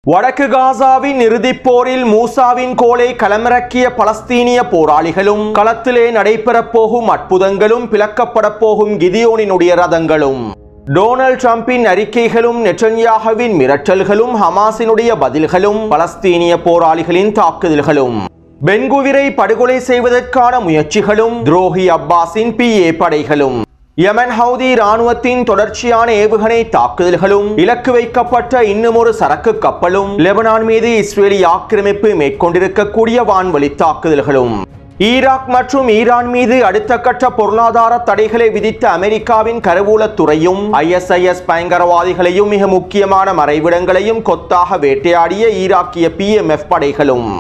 வடக்கு காசாவின் இறுதிப் போரில் மூசாவின் கோலை களமிறக்கிய பலஸ்தீனிய போராளிகளும் களத்திலே நடைபெறப் போகும் அற்புதங்களும் பிளக்கப்படப் போகும் கிதியோனினுடைய ரதங்களும் டொனால்ட் ட்ரம்பின் அறிக்கைகளும் நெட்டன்யாகுவின் மிரட்டல்களும் ஹமாஸினுடைய பதில்களும் பலஸ்தீனிய போராளிகளின் தாக்குதல்களும் பென்குவிரை படுகொலை செய்வதற்கான முயற்சிகளும் துரோகி அப்பாஸின் PA படைகளும் யமன் ஹவுதி இராணுவத்தின் தொடர்ச்சியான ஏவுகணை தாக்குதல்களும் இலக்கு வைக்கப்பட்ட இன்னுமொரு சரக்கு கப்பலும் லெபனான் மீது இஸ்ரேலி ஆக்கிரமிப்பு மேற்கொண்டிருக்கக்கூடிய வான்வழி தாக்குதல்களும் ஈராக் மற்றும் ஈரான் மீது அடுத்த கட்ட பொருளாதார தடைகளை விதித்த அமெரிக்காவின் கருவூலத்துறையும் ISIS பயங்கரவாதிகளையும் மிக முக்கியமான மறைவிடங்களையும் கொத்தாக வேட்டையாடிய ஈராக்கிய PMF படைகளும்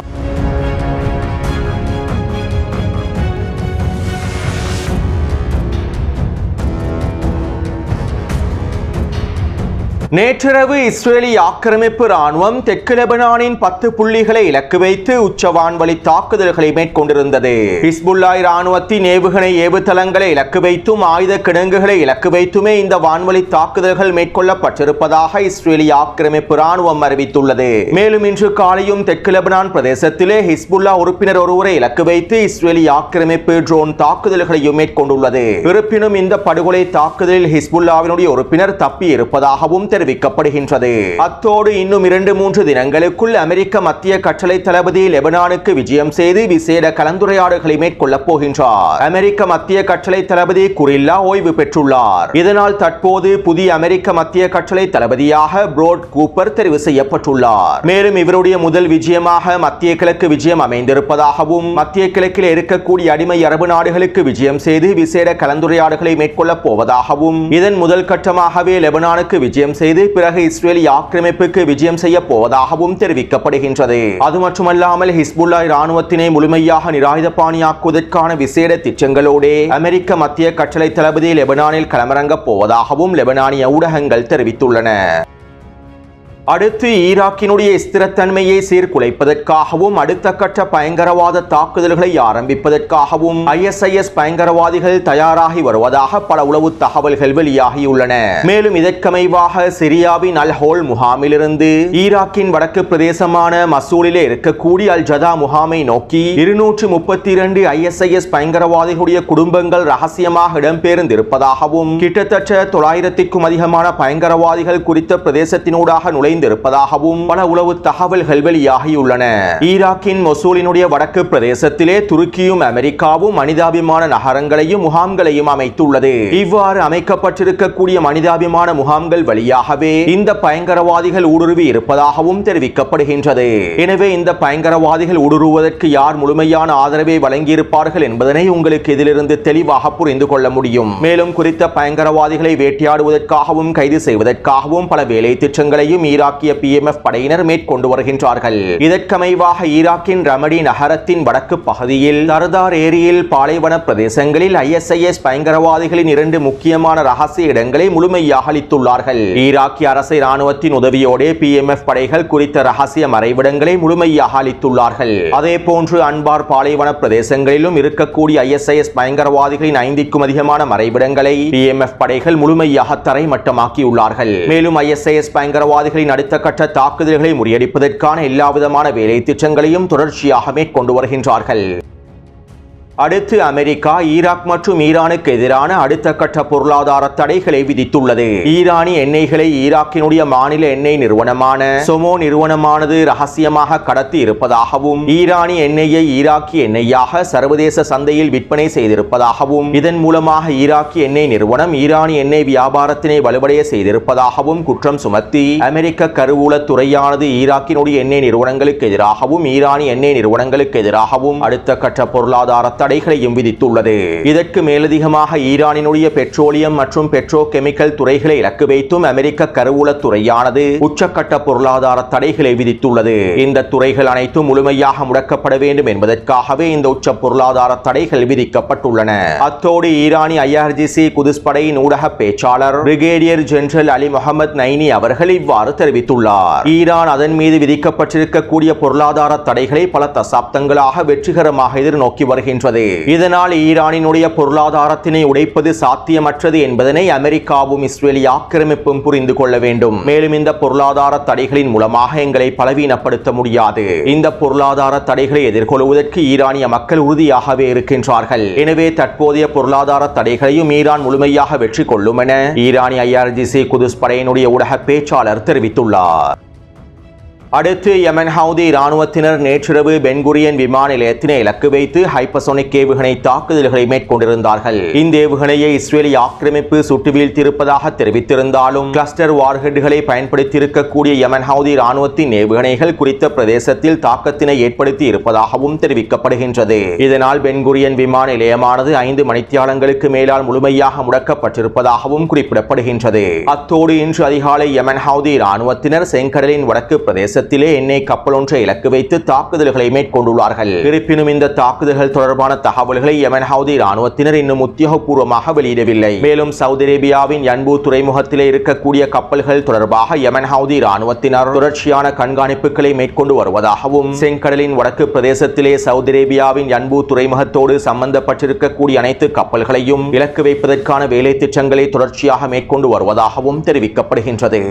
நேற்றிரவு இஸ்ரேலி ஆக்கிரமிப்பு ராணுவம் தெற்கு லெபனானின் 10 புள்ளிகளை இலக்கு வைத்து உச்ச வான்வழி தாக்குதல்களை மேற்கொண்டிருந்தது. ஹிஸ்புல்லா ராணுவத்தின் ஏவுகணை ஏவுதளங்களை இலக்கு வைத்தும் ஆயுத கிடங்குகளை இலக்கு வைத்துமே இந்த வான்வழி தாக்குதல்கள் மேற்கொள்ளப்பட்டிருப்பதாக இஸ்ரேலி ஆக்கிரமிப்பு ராணுவம் அறிவித்துள்ளது. மேலும் இன்று காலையும் தெற்கு லெபனான் பிரதேசத்திலே ஹிஸ்புல்லா உறுப்பினர் ஒருவரை இலக்கு வைத்து இஸ்ரேலி ஆக்கிரமிப்பு ட்ரோன் தாக்குதல்களையும் மேற்கொண்டுள்ளது. இருப்பினும் இந்த படுகொலை தாக்குதலில் ஹிஸ்புல்லாவினுடைய உறுப்பினர் தப்பி இருப்பதாகவும் தெரிவிக்கப்படுகின்றது. அத்தோடு இன்னும் 2-3 தினங்களுக்குள் அமெரிக்க மத்திய கட்டளை தளபதி லெபனானுக்கு விஜயம் செய்து விசேட கலந்துரையாடல்களை மேற்கொள்ளப் போகின்றார். அமெரிக்க மத்திய கட்டளை தளபதி குரில்லா ஓய்வு பெற்றுள்ளார். இதனால் தற்போது புதிய அமெரிக்க மத்திய கட்டளை தளபதியாக ப்ரோட் கூப்பர் தெரிவு செய்யப்பட்டுள்ளார். மேலும் இவருடைய முதல் விஜயமாக மத்திய கிழக்கு விஜயம் அமைந்திருப்பதாகவும் மத்திய கிழக்கில் இருக்கக்கூடிய அடிமை அரபு நாடுகளுக்கு விஜயம் செய்து விசேட கலந்துரையாடல்களை மேற்கொள்ளப் போவதாகவும் இதன் முதல் கட்டமாகவே லெபனானுக்கு விஜயம் செய்து பிறகு இஸ்ரேலி ஆக்கிரமிப்புக்கு விஜயம் செய்ய போவதாகவும் தெரிவிக்கப்படுகின்றது. அது மட்டுமல்லாமல் ஹிஸ்புல்லா இராணுவத்தினை முழுமையாக நிராயுதபாணியாக்குவதற்கான விசேட திட்டங்களோடு அமெரிக்க மத்திய கட்டளை தளபதி லெபனானில் களமிறங்கப் போவதாகவும் லெபனானிய ஊடகங்கள் தெரிவித்துள்ளன. அடுத்து ஈராக்கினுடைய ஸ்திரத்தன்மையை சீர்குலைப்பதற்காகவும் அடுத்த கட்ட பயங்கரவாத தாக்குதல்களை ஆரம்பிப்பதற்காகவும் ISIS பயங்கரவாதிகள் தயாராகி வருவதாக பல உளவு தகவல்கள் வெளியாகியுள்ளன. மேலும் இதற்கமைவாக சிரியாவின் அல் ஹோல் முகாமிலிருந்து ஈராக்கின் வடக்கு பிரதேசமான மசூலிலே இருக்கக்கூடிய அல் ஜதா முகாமை நோக்கி 232 ISIS பயங்கரவாதிகளுடைய குடும்பங்கள் ரகசியமாக இடம்பெயர்ந்திருப்பதாகவும் கிட்டத்தட்ட 900க்கும் அதிகமான பயங்கரவாதிகள் குறித்த பிரதேசத்தினூடாக நுழைந்து இருப்பதாகவும் பல உளவு தகவல்கள் வெளியாகியுள்ளன. ஈராக்கின் மொசூலினுடைய வடக்கு பிரதேசத்திலே துருக்கியும் அமெரிக்காவும் மனிதாபிமான நகரங்களையும் முகாம்களையும் அமைத்துள்ளது. இவ்வாறு அமைக்கப்பட்டிருக்கக்கூடிய மனிதாபிமான முகாம்கள் வழியாகவே இந்த பயங்கரவாதிகள் ஊடுருவி இருப்பதாகவும் தெரிவிக்கப்படுகின்றது. எனவே இந்த பயங்கரவாதிகள் ஊடுருவதற்கு யார் முழுமையான ஆதரவை வழங்கியிருப்பார்கள் என்பதனை உங்களுக்கு இதிலிருந்து தெளிவாக புரிந்து கொள்ள முடியும். மேலும் குறித்த பயங்கரவாதிகளை வேட்டையாடுவதற்காகவும் கைது செய்வதற்காகவும் பல வேலை திட்டங்களையும் ஈராக்கிய PMF படையினர் மேற்கொண்டு வருகின்றார்கள். இதற்கமைவாக ஈராக்கின் ரமடி நகரத்தின் வடக்கு பகுதியில் தர்தார் ஏரியில் பாலைவன பிரதேசங்களில் ISIS பயங்கரவாதிகளின் 2 முக்கியமான ரகசிய இடங்களை முழுமையாக அளித்துள்ளார்கள். ஈராக்கிய அரசு இராணுவத்தின் உதவியோடு PMF படைகள் குறித்த ரகசிய மறைவிடங்களை முழுமையாக அளித்துள்ளார்கள். அதே போன்று அன்பார் பாலைவன பிரதேசங்களிலும் இருக்கக்கூடிய ISIS பயங்கரவாதிகளின் 5க்கும் அதிகமான மறைவிடங்களை PMF படைகள் முழுமையாக தரைமட்டமாக்கியுள்ளார்கள். மேலும் ISIS பயங்கரவாதிகளின் அடுத்த கட்ட தாக்குதல்களை முறியடிப்பதற்கான எல்லாவிதமான வேலை திட்டங்களையும் தொடர்ச்சியாக மேற்கொண்டு வருகின்றார்கள். அடுத்து அமெரிக்கா ஈராக் மற்றும் ஈரானுக்கு எதிரான அடுத்த கட்ட பொருளாதார தடைகளை விதித்துள்ளது. ஈரானிய எண்ணெய்களை ஈராக்கினுடைய மாநில எண்ணெய் நிறுவனமான சொமோ நிறுவனமானது ரகசியமாக கடத்தி இருப்பதாகவும் ஈரானிய எண்ணெயை ஈராக்கிய எண்ணெயாக சர்வதேச சந்தையில் விற்பனை செய்திருப்பதாகவும் இதன் மூலமாக ஈராக்கிய எண்ணெய் நிறுவனம் ஈரானிய எண்ணெய் வியாபாரத்தினை வலுவடைய செய்திருப்பதாகவும் குற்றம் சுமத்தி அமெரிக்க கருவூலத்துறையானது ஈராக்கினுடைய எண்ணெய் நிறுவனங்களுக்கு எதிராகவும் ஈரானிய எண்ணெய் நிறுவனங்களுக்கு எதிராகவும் அடுத்த கட்ட பொருளாதார தடைகளையும் விதித்துள்ளது. இதற்கு மேலதிகமாக ஈரானினுடைய பெட்ரோலியம் மற்றும் பெட்ரோ கெமிக்கல் துறைகளை இலக்கு வைத்தும் அமெரிக்க கருவூலத்துறையானது உச்சக்கட்ட பொருளாதார தடைகளை விதித்துள்ளது. இந்த துறைகள் அனைத்தும் முழுமையாக முடக்கப்பட வேண்டும் என்பதற்காகவே இந்த உச்ச பொருளாதார தடைகள் விதிக்கப்பட்டுள்ளன. அத்தோடு ஈரானிய IRGC குதுஸ் படையின் ஊடக பேச்சாளர் பிரிகேடியர் ஜெனரல் அலி முகமது நைனி அவர்கள் இவ்வாறு தெரிவித்துள்ளார். ஈரான் அதன் மீது விதிக்கப்பட்டிருக்கக்கூடிய பொருளாதார தடைகளை பல தசாப்தங்களாக வெற்றிகரமாக எதிர்நோக்கி வருகின்றது. வருகின்றது. இதனால் ஈரானினுடைய பொருளாதாரத்தினை உடைப்பது சாத்தியமற்றது என்பதனை அமெரிக்காவும் இஸ்ரேலிய ஆக்கிரமிப்பும் புரிந்து கொள்ள வேண்டும். மேலும் இந்த பொருளாதார தடைகளின் மூலமாக எங்களை பலவீனப்படுத்த முடியாது. இந்த பொருளாதார தடைகளை எதிர்கொள்வதற்கு ஈரானிய மக்கள் உறுதியாகவே இருக்கின்றார்கள். எனவே தற்போதைய பொருளாதார தடைகளையும் ஈரான் முழுமையாக வெற்றி கொள்ளும் என ஈரானிய IRGC குதுஸ் படையினுடைய ஊடக பேச்சாளர் தெரிவித்துள்ளார். அடுத்து யமன் ஹவுதி இராணுவத்தினர் நேற்றிரவு பென்குரியன் விமான நிலையத்தினை இலக்கு வைத்து ஹைப்பர்சோனிக் ஏவுகணை தாக்குதல்களை மேற்கொண்டிருந்தார்கள். இந்த ஏவுகணையை இஸ்ரேலிய ஆக்கிரமிப்பு சுட்டு வீழ்த்தியிருப்பதாக தெரிவித்திருந்தாலும் கிளஸ்டர் வார்ஹெட்களை பயன்படுத்தியிருக்கக்கூடிய யமன் ஹவுதி இராணுவத்தின் ஏவுகணைகள் குறித்த பிரதேசத்தில் தாக்கத்தினை ஏற்படுத்தி இருப்பதாகவும் தெரிவிக்கப்படுகின்றது. இதனால் பென்குரியன் விமான நிலையமானது 5 மணித்தியாலங்களுக்கு மேலால் முழுமையாக முடக்கப்பட்டிருப்பதாகவும் குறிப்பிடப்படுகின்றது. அத்தோடு இன்று அதிகாலை யமன் ஹவுதி இராணுவத்தினர் செங்கடலின் வடக்கு பிரதேச எண்ணெய் கப்பல் ஒன்றை இலக்கு வைத்து தாக்குதல்களை மேற்கொண்டுள்ளார்கள். இருப்பினும் இந்த தாக்குதல்கள் தொடர்பான தகவல்களை யமன் ஹவுதி இராணுவத்தினர் இன்னும் உத்தியோகபூர்வமாக வெளியிடவில்லை. மேலும் சவுதி அரேபியாவின் யன்பூ துறைமுகத்திலே இருக்கக்கூடிய கப்பல்கள் தொடர்பாக யமன் ஹவுதி இராணுவத்தினர் தொடர்ச்சியான கண்காணிப்புகளை மேற்கொண்டு வருவதாகவும் செங்கடலின் வடக்கு பிரதேசத்திலே சவுதி அரேபியாவின் யன்பூ துறைமுகத்தோடு சம்பந்தப்பட்டிருக்கக்கூடிய அனைத்து கப்பல்களையும் இலக்கு வைப்பதற்கான வேலை திட்டங்களை தொடர்ச்சியாக மேற்கொண்டு வருவதாகவும் தெரிவிக்கப்படுகின்றது.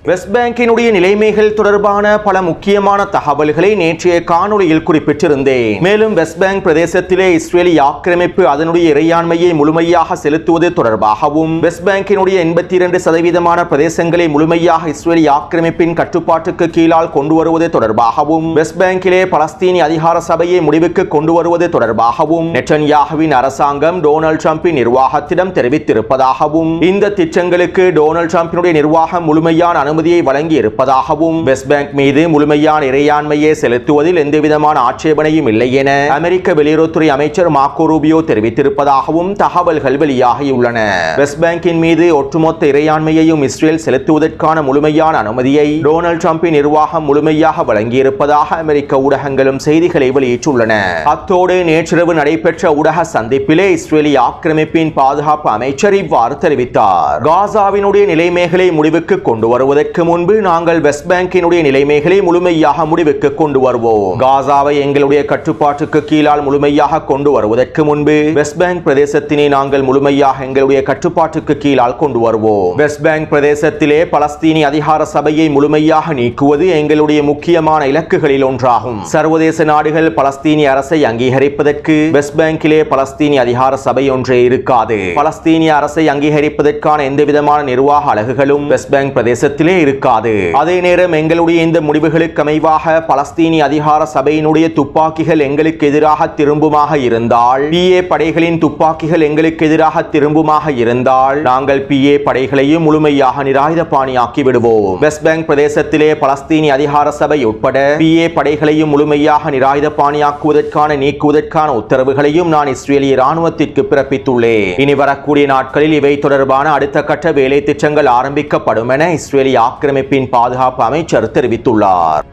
வெஸ்ட் பேங்கினுடைய நிலைமைகள் தொடர்பான பல முக்கியமான தகவல்களை நேற்றைய காணொளியில் குறிப்பிட்டிருந்தேன். மேலும் வெஸ்ட் பேங்க் பிரதேசத்திலே இஸ்ரேலிய ஆக்கிரமிப்பு அதனுடைய இறையாண்மையை முழுமையாக செலுத்துவது தொடர்பாகவும் வெஸ்ட் பேங்கினுடைய 82% பிரதேசங்களை முழுமையாக இஸ்ரேலிய ஆக்கிரமிப்பின் கட்டுப்பாட்டுக்கு கீழால் கொண்டு வருவது தொடர்பாகவும் வெஸ்ட் பேங்கிலே பலஸ்தீனிய அதிகார சபையை முடிவுக்கு கொண்டு வருவது தொடர்பாகவும் நெட்டன்யாஹுவின் அரசாங்கம் டொனால்ட் ட்ரம்பின் நிர்வாகத்திடம் தெரிவித்திருப்பதாகவும் இந்த திட்டங்களுக்கு டொனால்ட் ட்ரம்பினுடைய நிர்வாகம் முழுமையான அனுமதியை வழங்கி இருப்பதாகவும் வெஸ்ட் பேங்க் மீது முழுமையான இறையாண்மையை செலுத்துவதில் எந்தவிதமான ஆட்சேபனையும் இல்லை என அமெரிக்க வெளியுறவுத்துறை அமைச்சர் மார்க்கோ ரூபியோ தெரிவித்திருப்பதாகவும் தகவல்கள் வெளியாகியுள்ளன. வெஸ்ட் பேங்கின் மீது ஒட்டுமொத்த இறையாண்மையையும் இஸ்ரேல் செலுத்துவதற்கான முழுமையான அனுமதியை டொனால்ட் ட்ரம்பின் நிர்வாகம் முழுமையாக வழங்கியிருப்பதாக அமெரிக்க ஊடகங்களும் செய்திகளை வெளியிட்டுள்ளன. அத்தோடு நேற்றிரவு நடைபெற்ற ஊடக சந்திப்பிலே இஸ்ரேலிய ஆக்கிரமிப்பின் பாதுகாப்பு அமைச்சர் இவ்வாறு தெரிவித்தார். காசாவினுடைய நிலைமைகளை முடிவுக்கு கொண்டு வருவது முன்பு நாங்கள் வெஸ்ட் பேங்கினுடைய நிலைமைகளை முழுமையாக முடிவுக்கு கொண்டு வருவோம். காசாவை எங்களுடைய கட்டுப்பாட்டுக்கு கீழால் முழுமையாக கொண்டு வருவதற்கு முன்பு வெஸ்ட் பேங்க் பிரதேசத்தினை நாங்கள் முழுமையாக எங்களுடைய கட்டுப்பாட்டுக்கு கீழால் கொண்டு வருவோம். வெஸ்ட் பேங்க் பிரதேசத்திலே பலஸ்தீனிய அதிகார சபையை முழுமையாக நீக்குவது எங்களுடைய முக்கியமான இலக்குகளில் ஒன்றாகும். சர்வதேச நாடுகள் பலஸ்தீனிய அரசை அங்கீகரிப்பதற்கு வெஸ்ட் பேங்கிலே பலஸ்தீனிய அதிகார சபை ஒன்றே இருக்காது. பலஸ்தீனிய அரசை அங்கீகரிப்பதற்கான எந்தவிதமான நிர்வாக அலகுகளும் வெஸ்ட் பேங்க் பிரதேசத்திலே இருக்காது. அதே நேரம் எங்களுடைய இந்த முடிவுகளுக்கு அமைவாக பலஸ்தீனிய அதிகார சபையினுடைய துப்பாக்கிகள் எங்களுக்கு எதிராக திரும்புமாக இருந்தால் PA படைகளின் துப்பாக்கிகள் எங்களுக்கு எதிராக திரும்புமாக இருந்தால் நாங்கள் PA படைகளையும் முழுமையாக நிராயுதபாணியாக்கி விடுவோம். வெஸ்ட் பேங்க் பிரதேசத்திலே பலஸ்தீனிய அதிகார சபை உட்பட PA படைகளையும் முழுமையாக நிராயுதபாணியாக்குவதற்கான நீக்குவதற்கான உத்தரவுகளையும் நான் இஸ்ரேலிய இராணுவத்திற்கு பிறப்பித்துள்ளேன். இனி வரக்கூடிய நாட்களில் இவை தொடர்பான அடுத்த கட்ட வேலை திட்டங்கள் ஆரம்பிக்கப்படும் என இஸ்ரேலிய ஆக்கிரமிப்பின் பாதுகாப்பு அமைச்சர் தெரிவித்துள்ளார்.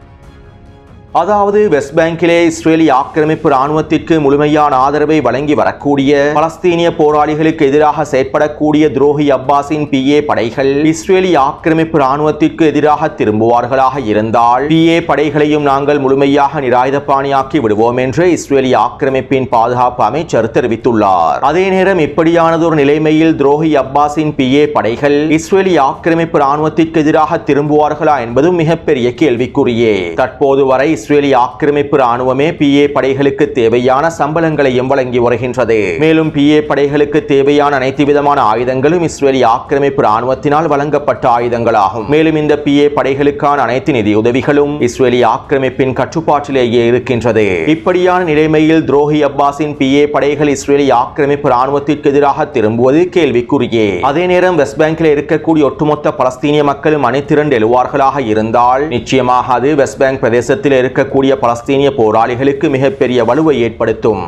அதாவது வெஸ்ட் பேங்கிலே இஸ்ரேலிய ஆக்கிரமிப்பு ராணுவத்திற்கு முழுமையான ஆதரவை வழங்கி வரக்கூடிய பலஸ்தீனிய போராளிகளுக்கு எதிராக செயற்படக்கூடிய துரோகி அப்பாஸின் PA படைகள் இஸ்ரேலிய ஆக்கிரமிப்பு ராணுவத்திற்கு எதிராக திரும்புவார்களாக இருந்தால் PA படைகளையும் நாங்கள் முழுமையாக நிராயுதபாணியாக்கி விடுவோம் என்று இஸ்ரேலிய ஆக்கிரமிப்பின் பாதுகாப்பு அமைச்சர் தெரிவித்துள்ளார். அதே நேரம் இப்படியானதொரு நிலைமையில் துரோகி அப்பாஸின் PA படைகள் இஸ்ரேலிய ஆக்கிரமிப்பு ராணுவத்திற்கு எதிராக திரும்புவார்களா என்பதும் மிகப்பெரிய கேள்விக்குறியே. தற்போது வரை இஸ்ரேலிய ஆக்கிரமிப்பு ராணுவமே PA படைகளுக்கு தேவையான சம்பளங்களையும் வழங்கி வருகின்றது. மேலும் PA படைகளுக்கு தேவையான அனைத்து விதமான ஆயுதங்களும் இஸ்ரேலிய ஆக்கிரமிப்பு ராணுவத்தினால் வழங்கப்பட்ட ஆயுதங்களாகும். மேலும் இந்த PA படைகளுக்கான அனைத்து நிதியுதவிகளும் இஸ்ரேலிய ஆக்கிரமிப்பின் கட்டுப்பாட்டிலேயே இருக்கின்றது. இப்படியான நிலைமையில் துரோகி அப்பாஸின் PA படைகள் இஸ்ரேலிய ஆக்கிரமிப்பு ராணுவத்திற்கு எதிராக திரும்புவது கேள்விக்குறியே. அதே நேரம் வெஸ்ட் பேங்கில் இருக்கக்கூடிய ஒட்டுமொத்த பலஸ்தீனிய மக்களும் அணிதிரண்டு எழுவார்களாக இருந்தால் நிச்சயமாக அது வெஸ்ட் பேங்க் பிரதேசத்தில் இருக்கக்கூடிய பலஸ்தீனிய போராளிகளுக்கு மிகப்பெரிய வலுவை ஏற்படுத்தும்.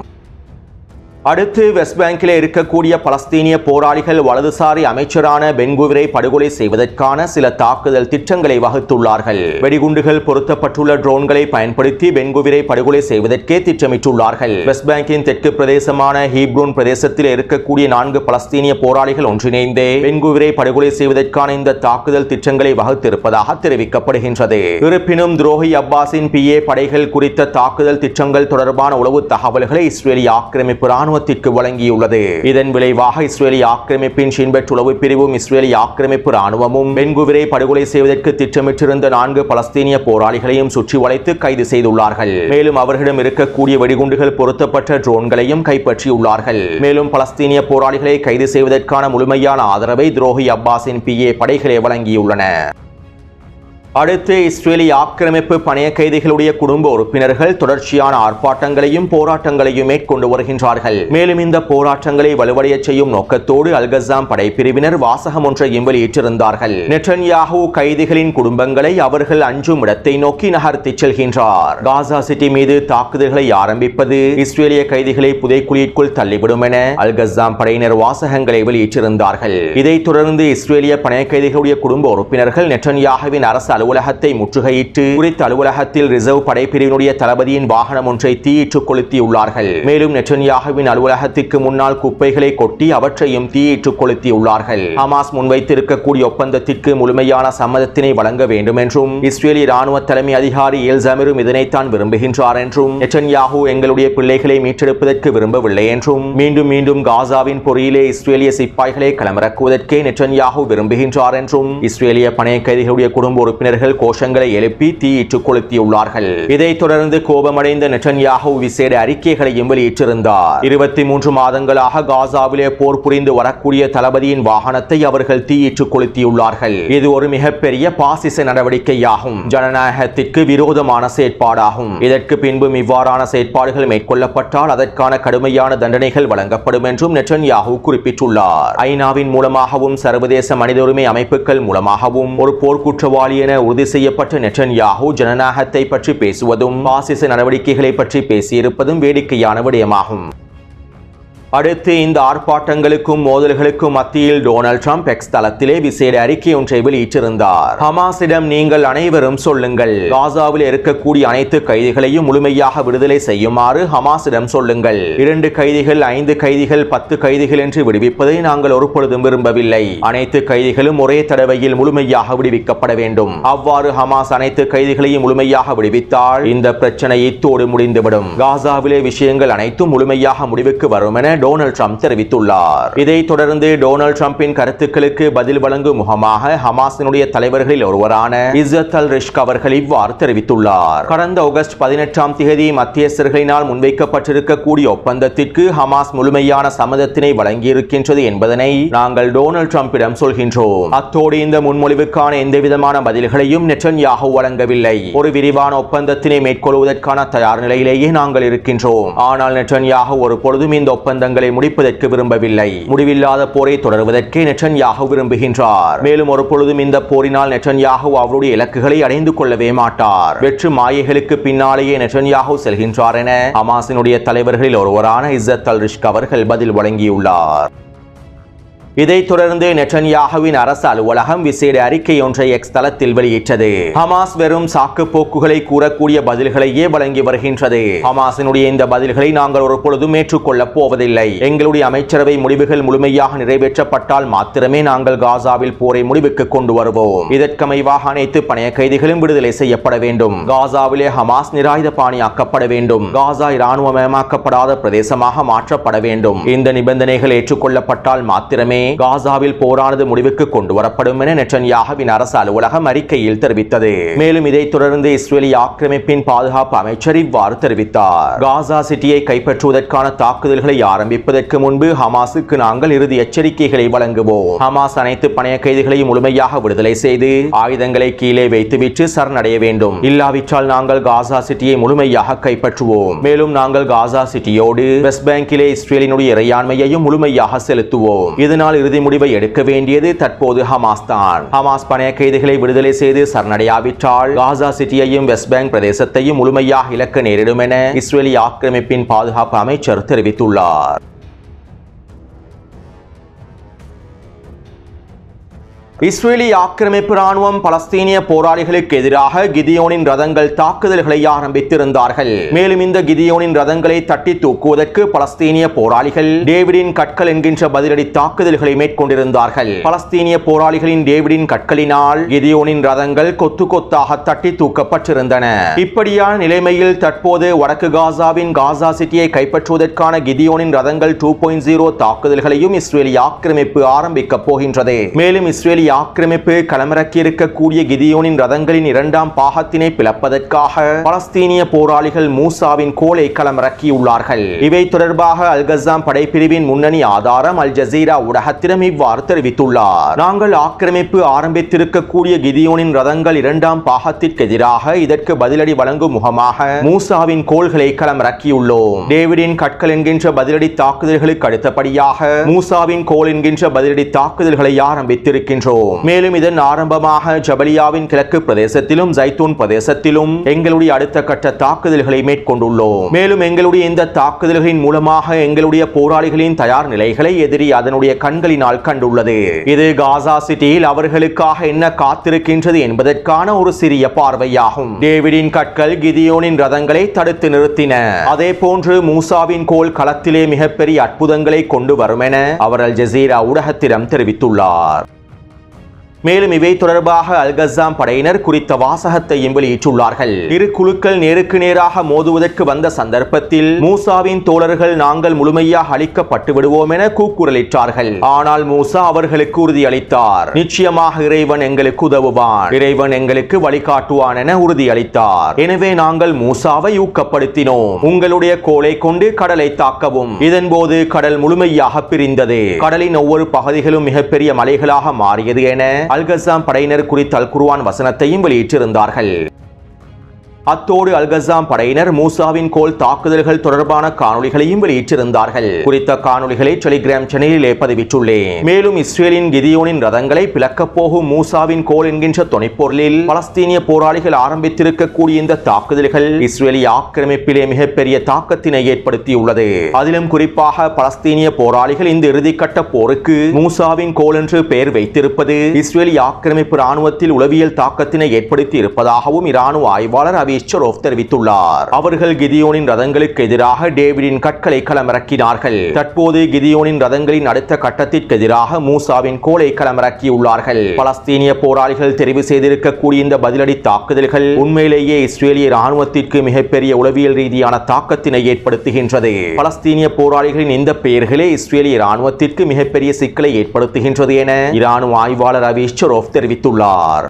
அடுத்து வெஸ்ட் பேங்கில் இருக்கக்கூடிய பலஸ்தீனிய போராளிகள் வலதுசாரி அமைச்சரான பென்குவிரை படுகொலை செய்வதற்கான சில தாக்குதல் திட்டங்களை வகுத்துள்ளார்கள். வெடிகுண்டுகள் பொருத்தப்பட்டுள்ள ட்ரோன்களை பயன்படுத்தி பென்குவிரை படுகொலை செய்வதற்கே திட்டமிட்டுள்ளார்கள். வெஸ்ட் பேங்கின் தெற்கு பிரதேசமான ஹீப்ரோன் பிரதேசத்தில் இருக்கக்கூடிய 4 பலஸ்தீனிய போராளிகள் ஒன்றிணைந்து பென்குவிரை படுகொலை செய்வதற்கான இந்த தாக்குதல் திட்டங்களை வகுத்திருப்பதாக தெரிவிக்கப்படுகின்றது. இருப்பினும் துரோகி அப்பாஸின் PA படைகள் குறித்த தாக்குதல் திட்டங்கள் தொடர்பான உளவு தகவல்களை இஸ்ரேலிய ஆக்கிரமிப்பு ராணுவத்திற்கு வழங்கியுள்ளது. இதன் விளைவாக இஸ்ரேலிய ஆக்கிரமிப்பின் ஷின்பெட் உளவு பிரிவும் இஸ்ரேலிய ஆக்கிரமிப்பு ராணுவமும் பென்குவிரை படுகொலை செய்வதற்கு திட்டமிட்டிருந்த 4 பலஸ்தீனிய போராளிகளையும் சுற்றி வளைத்து கைது செய்துள்ளார்கள். மேலும் அவர்களிடம் இருக்கக்கூடிய வெடிகுண்டுகள் பொருத்தப்பட்ட ட்ரோன்களையும் கைப்பற்றியுள்ளார்கள். மேலும் பலஸ்தீனிய போராளிகளை கைது செய்வதற்கான முழுமையான ஆதரவை துரோகி அப்பாஸின் PA படைகளே வழங்கியுள்ளன. அடுத்து இஸ்ரேலிய ஆக்கிரமிப்பு பணைய கைதிகளுடைய குடும்ப உறுப்பினர்கள் தொடர்ச்சியான ஆர்ப்பாட்டங்களையும் போராட்டங்களையும் மேற்கொண்டு வருகின்றார்கள். மேலும் இந்த போராட்டங்களை வலுவடைய செய்யும் நோக்கத்தோடு அல்கசாம் படைப்பிரிவினர் வாசகம் ஒன்றையும் வெளியிட்டிருந்தார்கள். நெட்டன்யாஹூ கைதிகளின் குடும்பங்களை அவர்கள் அஞ்சும் இடத்தை நோக்கி நகர்த்திச் செல்கின்றார். காசா சிட்டி மீது தாக்குதல்களை ஆரம்பிப்பது இஸ்ரேலிய கைதிகளை புதைக்குழிக்குள் தள்ளிவிடும் என அல்கசாம் படையினர் வாசகங்களை வெளியிட்டிருந்தார்கள். இதைத் தொடர்ந்து இஸ்ரேலிய பணைய கைதிகளுடைய குடும்ப உறுப்பினர்கள் நெட்டன்யாஹுவின் அரசு அலுவலகத்தை முற்றுகையிட்டு குறித்த அலுவலகத்தில் ரிசர்வ் படைப்பிரிவினுடைய தளபதியின் வாகனம் ஒன்றை தீயிட்டு கொளுத்தியுள்ளார்கள். மேலும் நெட்டன்யாஹுவின் அலுவலகத்திற்கு முன்னால் குப்பைகளை கொட்டி அவற்றையும் தீயிட்டு கொளுத்தியுள்ளார்கள். ஹமாஸ் முன்வைத்திருக்கக்கூடிய ஒப்பந்தத்திற்கு முழுமையான சம்மதத்தினை வழங்க வேண்டும் என்றும் இஸ்ரேலிய ராணுவ தலைமை அதிகாரி எல்சமிரும் இதனைத்தான் விரும்புகின்றார் என்றும் நெட்டன்யாஹூ எங்களுடைய பிள்ளைகளை மீட்டெடுப்பதற்கு விரும்பவில்லை என்றும் மீண்டும் மீண்டும் காசாவின் பொறியிலே இஸ்ரேலிய சிப்பாய்களை களமிறக்குவதற்கே நெட்டன்யாஹூ விரும்புகின்றார் என்றும் இஸ்ரேலிய பணைய கைதிகளுடைய குடும்ப உறுப்பினர் கோஷங்களை எழுப்பி தீயிட்டு கொளுத்தியுள்ளார்கள். இதைத் தொடர்ந்து கோபமடைந்த நெட்டன்யாஹூ விசேட அறிக்கைகளையும் வெளியிட்டிருந்தார். 23 மாதங்களாக காசாவிலே போர் புரிந்து வரக்கூடிய தளபதியின் வாகனத்தை அவர்கள் தீயிட்டு கொளுத்தியுள்ளார்கள். இது ஒரு மிகப்பெரிய பாசிச நடவடிக்கையாகும். ஜனநாயகத்திற்கு விரோதமான செயற்பாடாகும். இதற்கு பின்பும் இவ்வாறான செயற்பாடுகள் மேற்கொள்ளப்பட்டால் அதற்கான கடுமையான தண்டனைகள் வழங்கப்படும் என்றும் நெட்டன்யாஹூ குறிப்பிட்டுள்ளார். ஐநாவின் மூலமாகவும் சர்வதேச மனித உரிமை அமைப்புகள் மூலமாகவும் ஒரு போர்க்குற்றவாளி என உறுதி செய்யப்பட்ட நெட்டன்யாஹூ ஜனநாயகத்தை பற்றி பேசுவதும் பாசிச நடவடிக்கைகளை பற்றி பேசியிருப்பதும் வேடிக்கையான விடயமாகும். அடுத்து இந்த ஆர்ப்பாட்டங்களுக்கும் மோதல்களுக்கும் மத்தியில் டொனால்ட் ட்ரம்ப் எக்ஸ் தளத்திலே விசேட அறிக்கை ஒன்றை வெளியிட்டிருந்தார். ஹமாஸிடம் நீங்கள் அனைவரும் சொல்லுங்கள், காசாவில் இருக்கக்கூடிய அனைத்து கைதிகளையும் முழுமையாக விடுதலை செய்யுமாறு ஹமாஸிடம் சொல்லுங்கள். 2 கைதிகள் 5 கைதிகள் 10 கைதிகள் என்று விடுவிப்பதை நாங்கள் ஒருபொழுதும் விரும்பவில்லை. அனைத்து கைதிகளும் ஒரே தடவையில் முழுமையாக விடுவிக்கப்பட வேண்டும். அவ்வாறு ஹமாஸ் அனைத்து கைதிகளையும் முழுமையாக விடுவித்தால் இந்த பிரச்சனை இத்தோடு முடிந்துவிடும். காசாவிலே விஷயங்கள் அனைத்தும் முழுமையாக முடிவுக்கு வரும் என டொனால்ட் ட்ரம்ப் தெரிவித்துள்ளார். இதைத் தொடர்ந்து டொனால்ட் ட்ரம்பின் கருத்துக்களுக்கு பதில் வழங்கும் முகமாக ஹமாஸினுடைய தலைவர்களில் ஒருவரான இஸ்ஸத் அல்-ரிஷ்க் அவர்கள் இவ்வாறு தெரிவித்துள்ளார். கடந்த ஆகஸ்ட் 18ஆம் தேதி மத்தியஸ்தர்களினால் முன்வைக்கப்பட்டிருக்கக்கூடிய ஒப்பந்தத்திற்கு ஹமாஸ் முழுமையான சம்மதத்தினை வழங்கியிருக்கின்றது என்பதனை நாங்கள் டொனால்ட் ட்ரம்பிடம் சொல்கின்றோம். அத்தோடு இந்த முன்மொழிவுக்கான எந்தவிதமான பதில்களையும் நெட்டன்யாஹூ வழங்கவில்லை. ஒரு விரிவான ஒப்பந்தத்தினை மேற்கொள்வதற்கான தயார் நிலையிலேயே நாங்கள் இருக்கின்றோம். ஆனால் நெட்டன்யாஹூ ஒரு பொழுதும் இந்த ஒப்பந்தங்களை முடிப்பதற்கு விரும்பவில்லை. முடிவில்லாத போரை தொடர்வதற்கே நெட்டன்யாஹூ விரும்புகின்றார். மேலும் ஒரு பொழுதும் இந்த போரினால் நெட்டன்யாஹூ அவருடைய இலக்குகளை அடைந்து கொள்ளவே மாட்டார். வெற்று மாயைகளுக்கு பின்னாலேயே நெட்டன்யாஹூ செல்கின்றார் என ஹமாஸினுடைய தலைவர்களில் ஒருவரான இஸ்ஸத் அல்-ரிஷ்க் அவர்கள் பதில் வழங்கியுள்ளார். இதைத் தொடர்ந்து நெட்டன்யாஹுவின் அரசு அலுவலகம் விசேட அறிக்கை ஒன்றை எக்ஸ் தளத்தில் வெளியிட்டது. ஹமாஸ் வெறும் சாக்கு போக்குகளை கூறக்கூடிய பதில்களையே வழங்கி வருகின்றது. ஹமாஸினுடைய இந்த பதில்களை நாங்கள் ஒரு பொழுதும் ஏற்றுக்கொள்ளப் போவதில்லை. எங்களுடைய அமைச்சரவை முடிவுகள் முழுமையாக நிறைவேற்றப்பட்டால் மாத்திரமே நாங்கள் காசாவில் போரை முடிவுக்கு கொண்டு வருவோம். இதற்கமைவாக அனைத்து பணைய கைதிகளும் விடுதலை செய்யப்பட வேண்டும். காசாவிலே ஹமாஸ் நிராயுத பாணியாக்கப்பட வேண்டும். காசா இராணுவமயமாக்கப்படாத பிரதேசமாக மாற்றப்பட வேண்டும். இந்த நிபந்தனைகள் ஏற்றுக்கொள்ளப்பட்டால் மாத்திரமே காசாவில் போரானது முடிவுக்கு கொண்டு வரப்படும் என நெட்டன்யாஹுவின் அரசு அலுவலகம் அறிக்கையில் தெரிவித்தது. மேலும் இதைத் தொடர்ந்து இஸ்ரேலிய ஆக்கிரமிப்பின் பாதுகாப்பு அமைச்சர் இவ்வாறு தெரிவித்தார். காசா சிட்டியை கைப்பற்றுவதற்கான தாக்குதல்களை ஆரம்பிப்பதற்கு முன்பு ஹமாஸுக்கு நாங்கள் இறுதி எச்சரிக்கைகளை வழங்குவோம். ஹமாஸ் அனைத்து பணைய கைதிகளையும் முழுமையாக விடுதலை செய்து ஆயுதங்களை கீழே வைத்துவிட்டு சரணடைய வேண்டும். இல்லாவிட்டால் நாங்கள் காசா சிட்டியை முழுமையாக கைப்பற்றுவோம். மேலும் நாங்கள் காசா சிட்டியோடு வெஸ்ட் பேங்கிலே இஸ்ரேலினுடைய இறையாண்மையையும் முழுமையாக செலுத்துவோம். இதனால் இறுதி முடிவை எடுக்க வேண்டியது தற்போது ஹமாஸ் தான். ஹமாஸ் பணைய கைதிகளை விடுதலை செய்து சரணடையாவிட்டால் காசா சிட்டியையும் வெஸ்ட் பேங்க் பிரதேசத்தையும் முழுமையாக இழக்க நேரிடும் என இஸ்ரேலிய ஆக்கிரமிப்பின் பாதுகாப்பு அமைச்சர் தெரிவித்துள்ளார். இஸ்ரேலி ஆக்கிரமிப்பு ராணுவம் பலஸ்தீனிய போராளிகளுக்கு எதிராக கிதியோனின் ரதங்கள் தாக்குதல்களை ஆரம்பித்திருந்தார்கள். மேலும் இந்த கிதியோனின் ரதங்களை தட்டி தூக்குவதற்கு பலஸ்தீனிய போராளிகள் டேவிடின் கற்கள் என்கின்ற பதிலடி தாக்குதல்களை மேற்கொண்டிருந்தார்கள். பலஸ்தீனிய போராளிகளின் டேவிடின் கற்களினால் கிதியோனின் ரதங்கள் கொத்து கொத்தாக தட்டி தூக்கப்பட்டிருந்தன. இப்படியான நிலைமையில் தற்போது வடக்கு காசாவின் காசா சிட்டியை கைப்பற்றுவதற்கான கிதியோனின் ரதங்கள் 2.0 தாக்குதல்களையும் இஸ்ரேலி ஆக்கிரமிப்பு ஆரம்பிக்கப் போகின்றது. மேலும் இஸ்ரேலி ஆக்கிரமிப்பு களமிறக்கி இருக்கக்கூடிய கிதியோனின் ரதங்களின் இரண்டாம் பாகத்தினை பிளப்பதற்காக பலஸ்தீனிய போராளிகள் மூசாவின் கோலை களமிறக்கியுள்ளார்கள். இவை தொடர்பாக அல்-கஸாம் படைப்பிரிவின் முன்னணி ஆதாரம் அல் ஜசீரா ஊடகத்திடம் இவ்வாறு தெரிவித்துள்ளார். நாங்கள் ஆக்கிரமிப்பு ஆரம்பித்திருக்கக்கூடிய கிதியோனின் ரதங்கள் இரண்டாம் பாகத்திற்கு எதிராக இதற்கு பதிலடி வழங்கும் முகமாக மூசாவின் கோல்களை களமிறக்கியுள்ளோம். டேவிடின் கற்கள் என்கின்ற பதிலடி தாக்குதல்களுக்கு அடுத்தபடியாக மூசாவின் கோல் என்கின்ற பதிலடி தாக்குதல்களை ஆரம்பித்திருக்கின்றோம். மேலும் இதன் ஆரம்பமாக ஜபலியாவின் கிழக்கு பிரதேசத்திலும் ஜைத்தூன் பிரதேசத்திலும் எங்களுடைய அடுத்த கட்ட தாக்குதல்களை மேற்கொண்டுள்ளோம். மேலும் எங்களுடைய இந்த தாக்குதல்களின் மூலமாக எங்களுடைய போராளிகளின் தயார் நிலைகளை எதிரி அதனுடைய கண்களினால் கண்டுள்ளது. இது காசா சிட்டியில் அவர்களுக்காக என்ன காத்திருக்கின்றது என்பதற்கான ஒரு சிறிய பார்வையாகும். டேவிடின் கற்கள் கிதியோனின் ரதங்களை தடுத்து நிறுத்தின. அதே போன்று மூசாவின் கோல் களத்திலே மிகப்பெரிய அற்புதங்களை கொண்டு வரும் என அவர் அல் ஜசீரா ஊடகத்திடம் தெரிவித்துள்ளார். மேலும் இவை தொடர்பாக அல்-கஸாம் படையினர் குறித்த வாசகத்தையும் வெளியிட்டுள்ளார்கள். இரு குழுக்கள் நேருக்கு நேராக மோதுவதற்கு வந்த சந்தர்ப்பத்தில் மூசாவின் தோழர்கள் நாங்கள் முழுமையாக அழிக்கப்பட்டு விடுவோம் என கூக்குரலிட்டார்கள். ஆனால் மூசா அவர்களுக்கு உறுதியளித்தார். நிச்சயமாக இறைவன் எங்களுக்கு உதவுவான், இறைவன் எங்களுக்கு வழிகாட்டுவான் என உறுதியளித்தார். எனவே நாங்கள் மூசாவை ஊக்கப்படுத்தினோம். உங்களுடைய கோலை கொண்டு கடலை தாக்கவும். இதன் போது கடல் முழுமையாக பிரிந்தது. கடலின் ஒவ்வொரு பகுதிகளும் மிகப்பெரிய மலைகளாக மாறியது என அல்-கஸாம் படையினர் குறித்த அல் குர்ஆன் வசனத்தையும் வெளியிட்டிருந்தார்கள். அத்தோடு அல்-கஸாம் படையினர் மூசாவின் கோல் தாக்குதல்கள் தொடர்பான காணொளிகளையும் வெளியிட்டிருந்தார்கள். குறித்த காணொளிகளை டெலிகிராம் சேனலிலே பதிவிட்டுள்ளேன். மேலும் இஸ்ரேலின் கிதியோனின் ரதங்களை பிளக்கப் போகும் மூசாவின் கோல் என்கின்ற துணைப்பொருளில் பலஸ்தீனிய போராளிகள் ஆரம்பித்திருக்கக்கூடிய இந்த தாக்குதல்கள் இஸ்ரேலி ஆக்கிரமிப்பிலே மிகப்பெரிய தாக்கத்தினை ஏற்படுத்தியுள்ளது. அதிலும் குறிப்பாக பலஸ்தீனிய போராளிகள் இந்த இறுதிக்கட்ட போருக்கு மூசாவின் கோல் என்று பெயர் வைத்திருப்பது இஸ்ரேலி ஆக்கிரமிப்பு ராணுவத்தில் உளவியல் தாக்கத்தினை ஏற்படுத்தி இருப்பதாகவும் இராணுவ ஆய்வாளர் தெரிவித்துள்ளார். அவர்கள் கிதியோனின் ரதங்களுக்கு எதிராக டேவிடின் கற்களை களமிறக்கினார்கள். தற்போது கிதியோனின் ரதங்களின் அடுத்த கட்டத்திற்கு எதிராக மூசாவின் கோலை களமிறக்கியுள்ளார்கள். பலஸ்தீனிய போராளிகள் தெரிவு செய்திருக்கக்கூடிய இந்த பதிலடி தாக்குதல்கள் உண்மையிலேயே இஸ்ரேலிய ராணுவத்திற்கு மிகப்பெரிய உளவியல் ரீதியான தாக்கத்தினை ஏற்படுத்துகின்றது. பலஸ்தீனிய போராளிகளின் இந்த பெயர்களே இஸ்ரேலிய ராணுவத்திற்கு மிகப்பெரிய சிக்கலை ஏற்படுத்துகின்றது என இராணுவ ஆய்வாளர் அவீஸ் ஷெரோஃப் தெரிவித்துள்ளார்.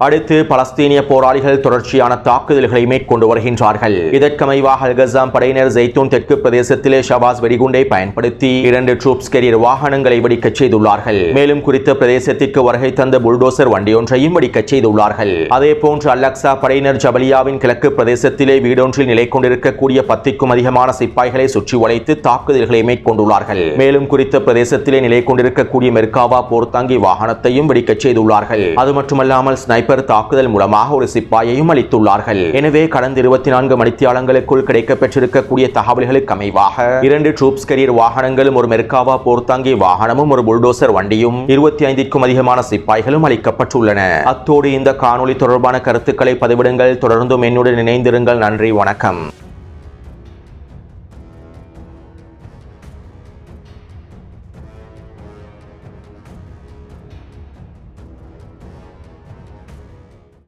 அடுத்து பலஸ்தீனிய போராளிகள் தொடர்ச்சியான தாக்குதல்களை மேற்கொண்டு வருகின்றார்கள். இதற்கமைவாக அல்-கஸாம் படையினர் ஜைத்தூன் தெற்கு பிரதேசத்திலே ஷவாஸ் வெடிகுண்டை பயன்படுத்தி 2 ட்ரூப்ஸ் கேரியர் வாகனங்களை வெடிக்கச் செய்துள்ளார்கள். மேலும் குறித்த பிரதேசத்திற்கு வருகை தந்த புல்டோசர் வண்டியொன்றையும் வெடிக்கச் செய்துள்ளார்கள். அதே போன்று அல்-அக்ஸா படையினர் ஜபலியாவின் கிழக்கு பிரதேசத்திலே வீடொன்றில் நிலை கொண்டிருக்கக்கூடிய 10க்கும் அதிகமான சிப்பாய்களை சுற்றி வளைத்து தாக்குதல்களை மேற்கொண்டுள்ளார்கள். மேலும் குறித்த பிரதேசத்திலே நிலை கொண்டிருக்கக்கூடிய மெர்காவா போர்த்தாங்கி வாகனத்தையும் வெடிக்கச் செய்துள்ளார்கள். அது மட்டுமல்லாமல் ஸ்னைப்பர் தாக்குதல் மூலமாக ஒரு சிப்பாயையும் அளித்துள்ளார்கள். எனவே கடந்த 24 மணித்தியாலங்களுக்குள் கிடைக்கப்பெற்றிருக்கக்கூடிய தகவல்களுக்கு அமைவாக 2 ட்ரூப்ஸ் கேரியர் வாகனங்களும் ஒரு மெர்காவா போர்த்தாங்கி வாகனமும் ஒரு புல்டோசர் வண்டியும் 25க்கும் அதிகமான சிப்பாய்களும் அளிக்கப்பட்டுள்ளன. அத்தோடு இந்த காணொளி தொடர்பான கருத்துக்களை பதிவிடுங்கள். தொடர்ந்தும் என்னுடன் இணைந்திருங்கள். நன்றி, வணக்கம்.